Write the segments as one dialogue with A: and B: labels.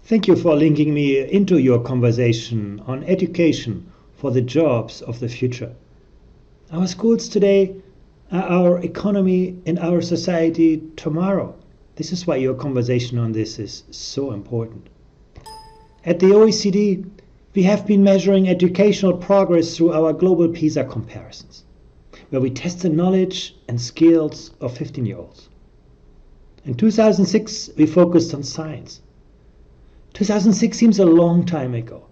A: Thank you for linking me into your conversation on education for the jobs of the future. Our schools today are our economy and our society tomorrow. This is why your conversation on this is so important. At the OECD, we have been measuring educational progress through our global PISA comparisons, where we test the knowledge and skills of 15-year-olds. In 2006, we focused on science. 2006 seems a long time ago.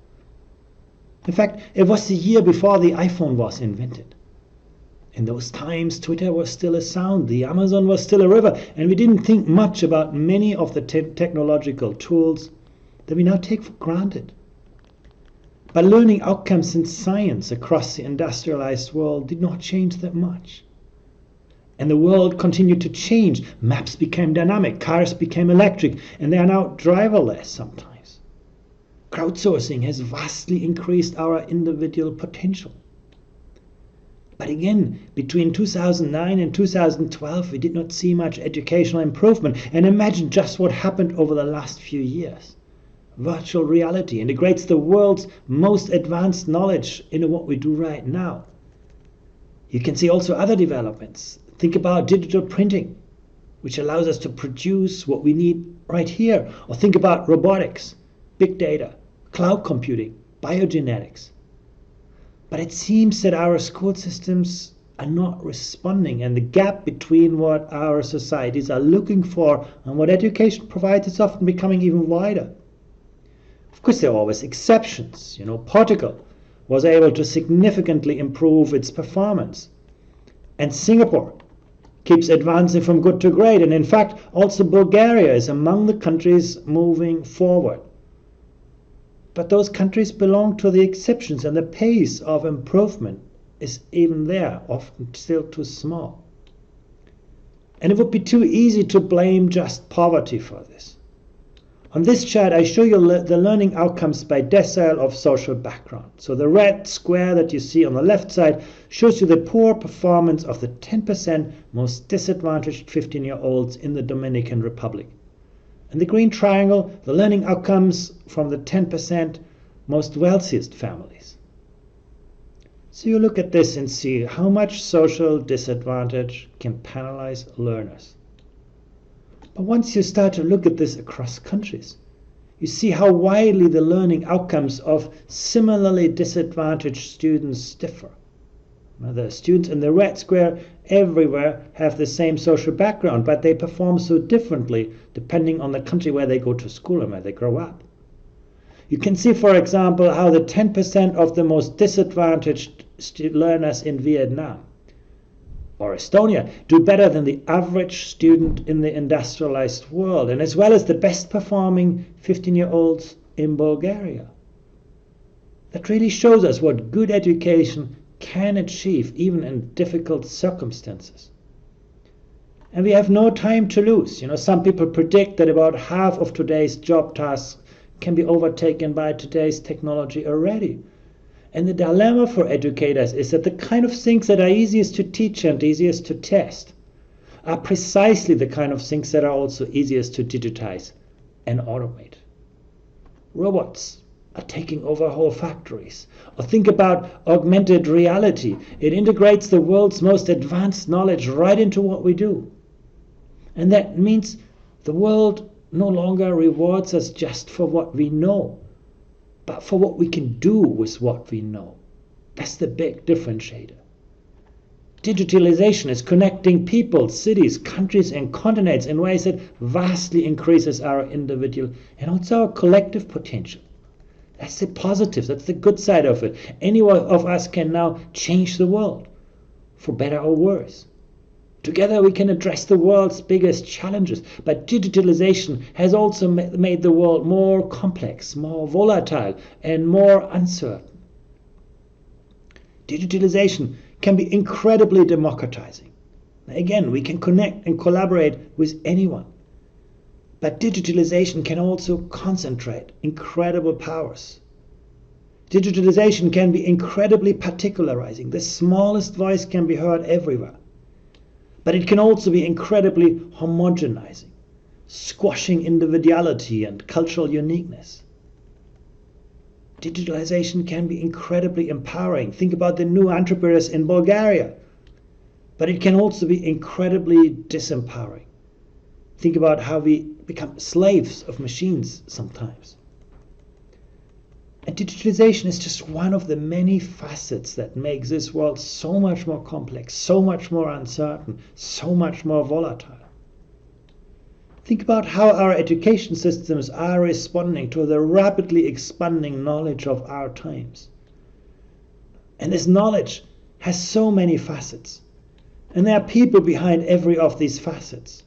A: In fact, it was the year before the iPhone was invented. In those times, Twitter was still a sound, the Amazon was still a river, and we didn't think much about many of the technological tools that we now take for granted. But learning outcomes in science across the industrialized world did not change that much. And the world continued to change. Maps became dynamic, cars became electric, and they are now driverless sometimes. Crowdsourcing has vastly increased our individual potential. But again, between 2009 and 2012, we did not see much educational improvement. And imagine just what happened over the last few years. Virtual reality integrates the world's most advanced knowledge into what we do right now. You can see also other developments. Think about digital printing, which allows us to produce what we need right here. Or think about robotics, big data, cloud computing, biogenetics. But it seems that our school systems are not responding, and the gap between what our societies are looking for and what education provides is often becoming even wider. Of course, there are always exceptions. Portugal was able to significantly improve its performance. And Singapore keeps advancing from good to great. And in fact, also Bulgaria is among the countries moving forward. But those countries belong to the exceptions, and the pace of improvement is even there, often still too small. And it would be too easy to blame just poverty for this. On this chart, I show you the learning outcomes by decile of social background. So the red square that you see on the left side shows you the poor performance of the 10% most disadvantaged 15-year-olds in the Dominican Republic. And the green triangle, the learning outcomes from the 10% most wealthiest families. So you look at this and see how much social disadvantage can penalize learners. But once you start to look at this across countries, you see how widely the learning outcomes of similarly disadvantaged students differ. Now, the students in the red square everywhere have the same social background, but they perform so differently depending on the country where they go to school and where they grow up. You can see, for example, how the 10% of the most disadvantaged learners in Vietnam or Estonia do better than the average student in the industrialized world, and as well as the best performing 15-year-olds in Bulgaria. That really shows us what good education can achieve even in difficult circumstances. And we have no time to lose. Some people predict that about half of today's job tasks can be overtaken by today's technology already. And the dilemma for educators is that the kind of things that are easiest to teach and easiest to test are precisely the kind of things that are also easiest to digitize and automate. Robots are taking over whole factories. Or think about augmented reality. It integrates the world's most advanced knowledge right into what we do. And that means the world no longer rewards us just for what we know, but for what we can do with what we know. That's the big differentiator. Digitalization is connecting people, cities, countries, and continents in ways that vastly increases our individual and also our collective potential. That's the positive, that's the good side of it. Any one of us can now change the world, for better or worse. Together we can address the world's biggest challenges, but digitalization has also made the world more complex, more volatile, and more uncertain. Digitalization can be incredibly democratizing. Again, we can connect and collaborate with anyone. But digitalization can also concentrate incredible powers. Digitalization can be incredibly particularizing. The smallest voice can be heard everywhere. But it can also be incredibly homogenizing. squashing individuality and cultural uniqueness. Digitalization can be incredibly empowering. Think about the new entrepreneurs in Bulgaria. But it can also be incredibly disempowering. Think about how we become slaves of machines sometimes. And digitalization is just one of the many facets that makes this world so much more complex, so much more uncertain, so much more volatile. Think about how our education systems are responding to the rapidly expanding knowledge of our times. And this knowledge has so many facets. And there are people behind every of these facets.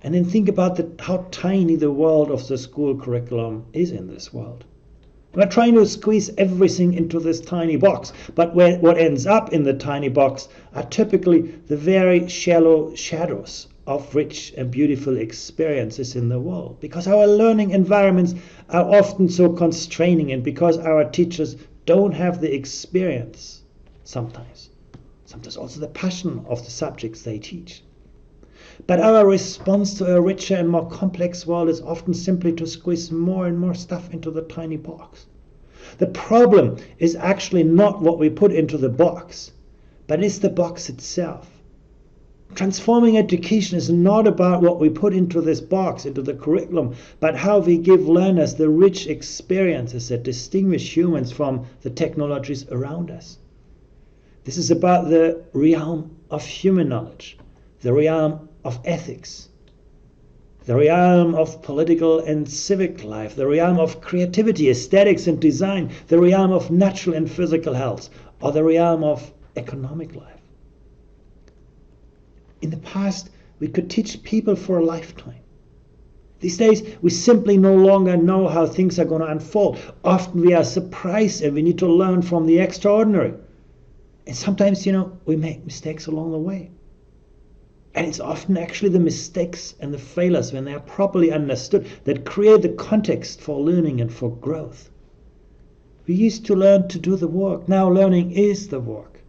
A: And then think about how tiny the world of the school curriculum is in this world. We're trying to squeeze everything into this tiny box, but what ends up in the tiny box are typically the very shallow shadows of rich and beautiful experiences in the world, because our learning environments are often so constraining and because our teachers don't have the experience sometimes also the passion of the subjects they teach. But our response to a richer and more complex world is often simply to squeeze more and more stuff into the tiny box. The problem is actually not what we put into the box, but it's the box itself. Transforming education is not about what we put into this box, into the curriculum, but how we give learners the rich experiences that distinguish humans from the technologies around us. This is about the realm of human knowledge, the realm of ethics, the realm of political and civic life, the realm of creativity, aesthetics and design, the realm of natural and physical health, or the realm of economic life. In the past, we could teach people for a lifetime. These days, we simply no longer know how things are going to unfold. Often we are surprised and we need to learn from the extraordinary. And sometimes, we make mistakes along the way. And it's often actually the mistakes and the failures, when they are properly understood, that create the context for learning and for growth. We used to learn to do the work. Now learning is the work.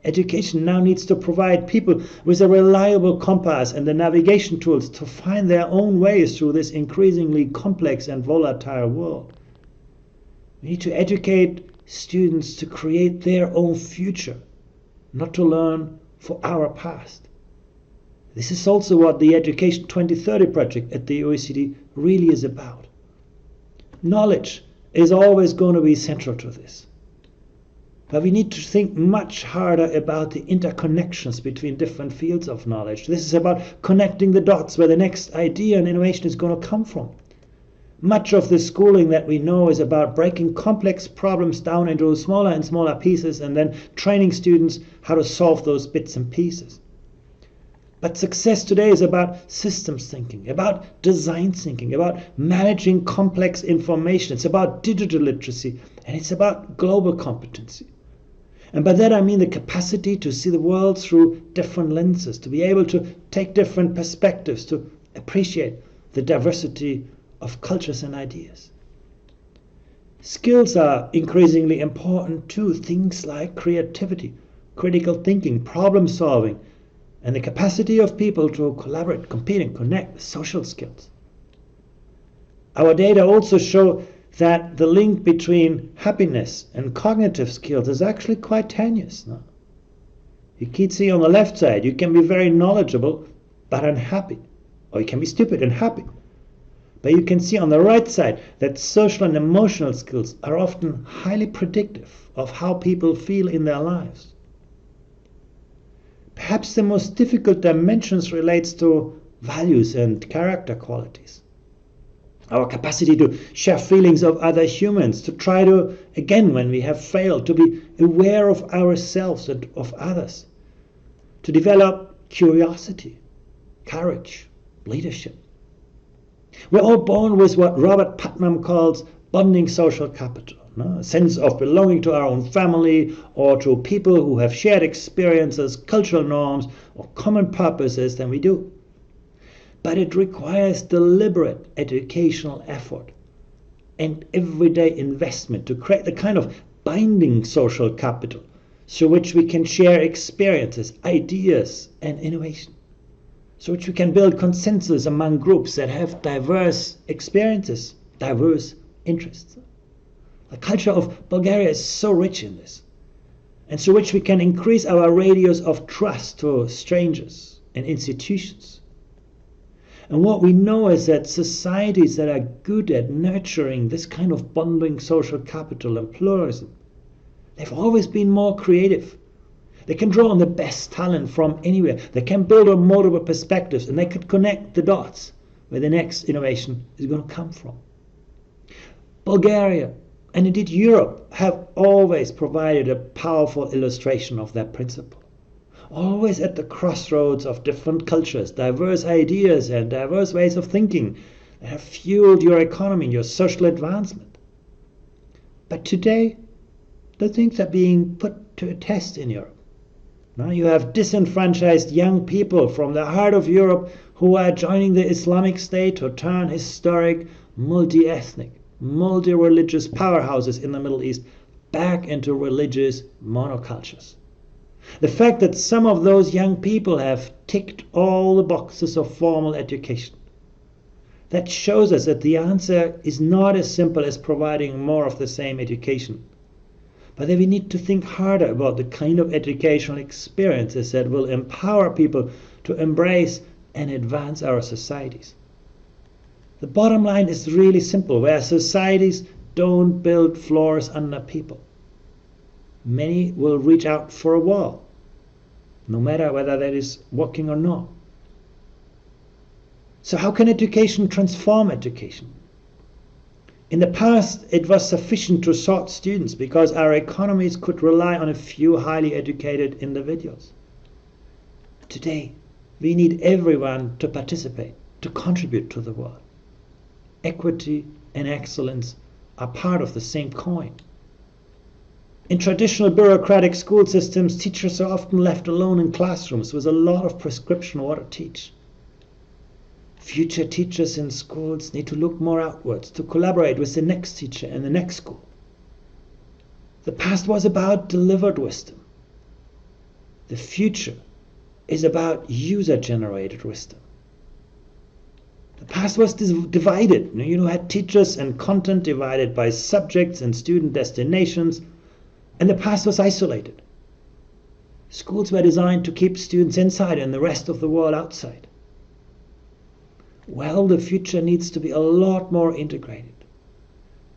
A: Education now needs to provide people with a reliable compass and the navigation tools to find their own ways through this increasingly complex and volatile world. We need to educate students to create their own future, not to learn for our past. This is also what the Education 2030 project at the OECD really is about. Knowledge is always going to be central to this. But we need to think much harder about the interconnections between different fields of knowledge. This is about connecting the dots where the next idea and innovation is going to come from. Much of the schooling that we know is about breaking complex problems down into smaller and smaller pieces and then training students how to solve those bits and pieces. But success today is about systems thinking, about design thinking, about managing complex information. It's about digital literacy, and it's about global competency. And by that I mean the capacity to see the world through different lenses, to be able to take different perspectives, to appreciate the diversity of cultures and ideas. Skills are increasingly important too, things like creativity, critical thinking, problem solving, and the capacity of people to collaborate, compete and connect, social skills. Our data also show that the link between happiness and cognitive skills is actually quite tenuous. No? You can see on the left side, you can be very knowledgeable but unhappy, or you can be stupid and happy. But you can see on the right side that social and emotional skills are often highly predictive of how people feel in their lives. Perhaps the most difficult dimensions relates to values and character qualities. Our capacity to share feelings of other humans, to try to, again, when we have failed, to be aware of ourselves and of others, to develop curiosity, courage, leadership. We're all born with what Robert Putnam calls bonding social capital, no? A sense of belonging to our own family or to people who have shared experiences, cultural norms, or common purposes than we do. But it requires deliberate educational effort and everyday investment to create the kind of binding social capital through which we can share experiences, ideas, and innovation. so which we can build consensus among groups that have diverse experiences, diverse interests. The culture of Bulgaria is so rich in this, and through which we can increase our radius of trust to strangers and institutions. And what we know is that societies that are good at nurturing this kind of bonding social capital and pluralism, they've always been more creative. They can draw on the best talent from anywhere. They can build on multiple perspectives, and they could connect the dots where the next innovation is going to come from. Bulgaria, and indeed Europe, have always provided a powerful illustration of that principle. Always at the crossroads of different cultures, diverse ideas and diverse ways of thinking that have fueled your economy and your social advancement. But today, the things are being put to a test in Europe. Now you have disenfranchised young people from the heart of Europe who are joining the Islamic State to turn historic, multi-ethnic, multi-religious powerhouses in the Middle East back into religious monocultures. The fact that some of those young people have ticked all the boxes of formal education, that shows us that the answer is not as simple as providing more of the same education, but that we need to think harder about the kind of educational experiences that will empower people to embrace and advance our societies. The bottom line is really simple. Where societies don't build floors under people, many will reach out for a wall, no matter whether that is working or not. So how can education transform education? In the past, it was sufficient to sort students because our economies could rely on a few highly educated individuals. Today, we need everyone to participate, to contribute to the world. Equity and excellence are part of the same coin. In traditional bureaucratic school systems, teachers are often left alone in classrooms with a lot of prescription what to teach. Future teachers in schools need to look more outwards, to collaborate with the next teacher in the next school. The past was about delivered wisdom. The future is about user-generated wisdom. The past was divided. You had teachers and content divided by subjects and student destinations, and the past was isolated. Schools were designed to keep students inside and the rest of the world outside. Well, the future needs to be a lot more integrated.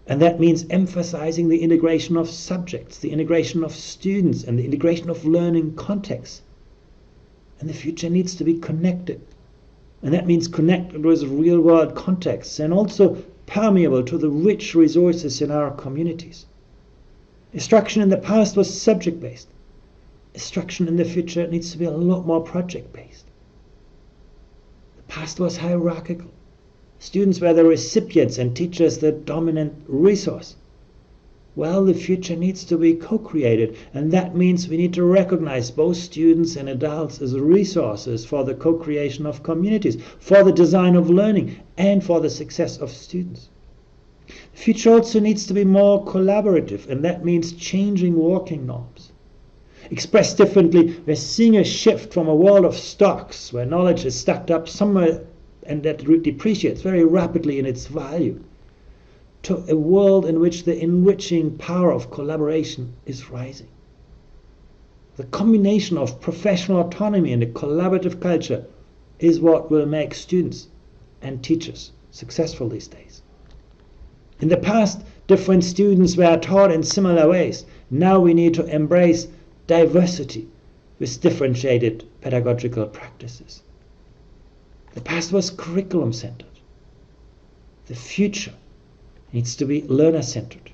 A: And that means emphasizing the integration of subjects, the integration of students, and the integration of learning contexts. And the future needs to be connected. And that means connected with real-world contexts and also permeable to the rich resources in our communities. Instruction in the past was subject-based. Instruction in the future needs to be a lot more project-based. The past was hierarchical. Students were the recipients and teachers the dominant resource. Well, the future needs to be co-created, and that means we need to recognize both students and adults as resources for the co-creation of communities, for the design of learning, and for the success of students. The future also needs to be more collaborative, and that means changing working norms. Expressed differently, we're seeing a shift from a world of stocks, where knowledge is stacked up somewhere and that depreciates very rapidly in its value, to a world in which the enriching power of collaboration is rising. The combination of professional autonomy and a collaborative culture is what will make students and teachers successful these days. In the past, different students were taught in similar ways. Now we need to embrace diversity with differentiated pedagogical practices. The past was curriculum-centered. The future needs to be learner-centered.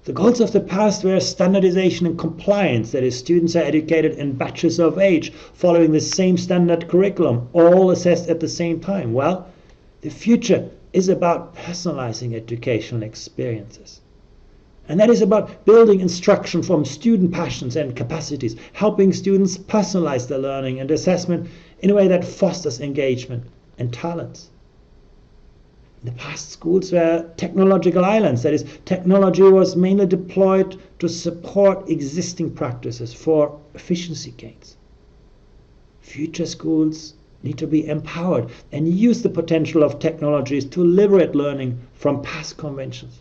A: The goals of the past were standardization and compliance, that is, students are educated in batches of age, following the same standard curriculum, all assessed at the same time. Well, the future is about personalizing educational experiences. And that is about building instruction from student passions and capacities, helping students personalize their learning and assessment in a way that fosters engagement and talents. In the past, schools were technological islands. That is, technology was mainly deployed to support existing practices for efficiency gains. Future schools need to be empowered and use the potential of technologies to liberate learning from past conventions,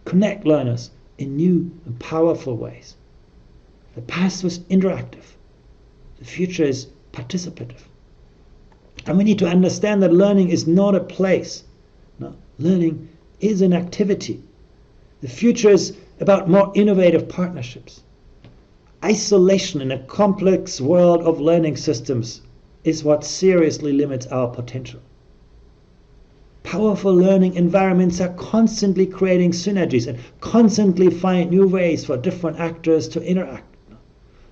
A: connect learners in new and powerful ways. The past was interactive. The future is participative. And we need to understand that learning is not a place. No, learning is an activity. The future is about more innovative partnerships. Isolation in a complex world of learning systems is what seriously limits our potential. Powerful learning environments are constantly creating synergies and constantly find new ways for different actors to interact.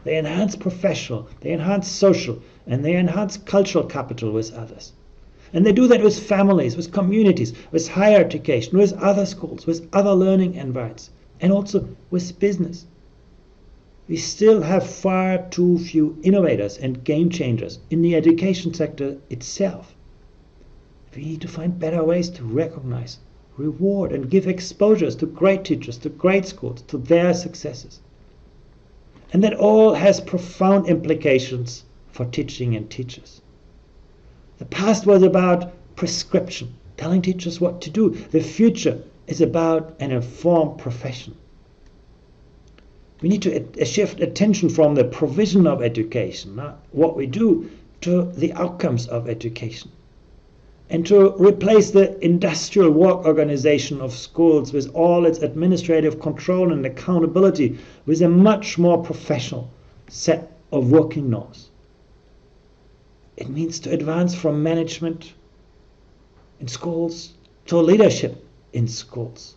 A: They enhance professional, they enhance social, and they enhance cultural capital with others. And they do that with families, with communities, with higher education, with other schools, with other learning environments, and also with business. We still have far too few innovators and game changers in the education sector itself. We need to find better ways to recognize, reward, and give exposures to great teachers, to great schools, to their successes. And that all has profound implications for teaching and teachers. The past was about prescription, telling teachers what to do. The future is about an informed profession. We need to shift attention from the provision of education, what we do, to the outcomes of education. And to replace the industrial work organization of schools with all its administrative control and accountability with a much more professional set of working norms. It means to advance from management in schools to leadership in schools.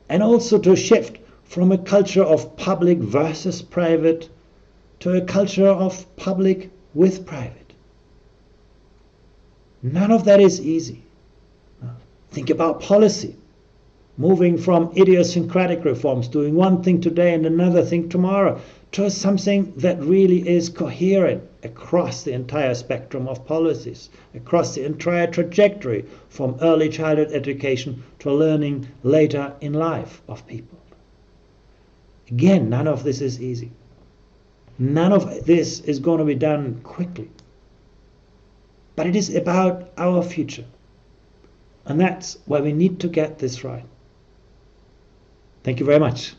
A: And also to shift from a culture of public versus private to a culture of public with private. None of that is easy. Think about policy. Moving from idiosyncratic reforms, doing one thing today and another thing tomorrow, to something that really is coherent across the entire spectrum of policies, across the entire trajectory from early childhood education to learning later in life of people. Again, none of this is easy. None of this is going to be done quickly. But it is about our future. And that's why we need to get this right. Thank you very much.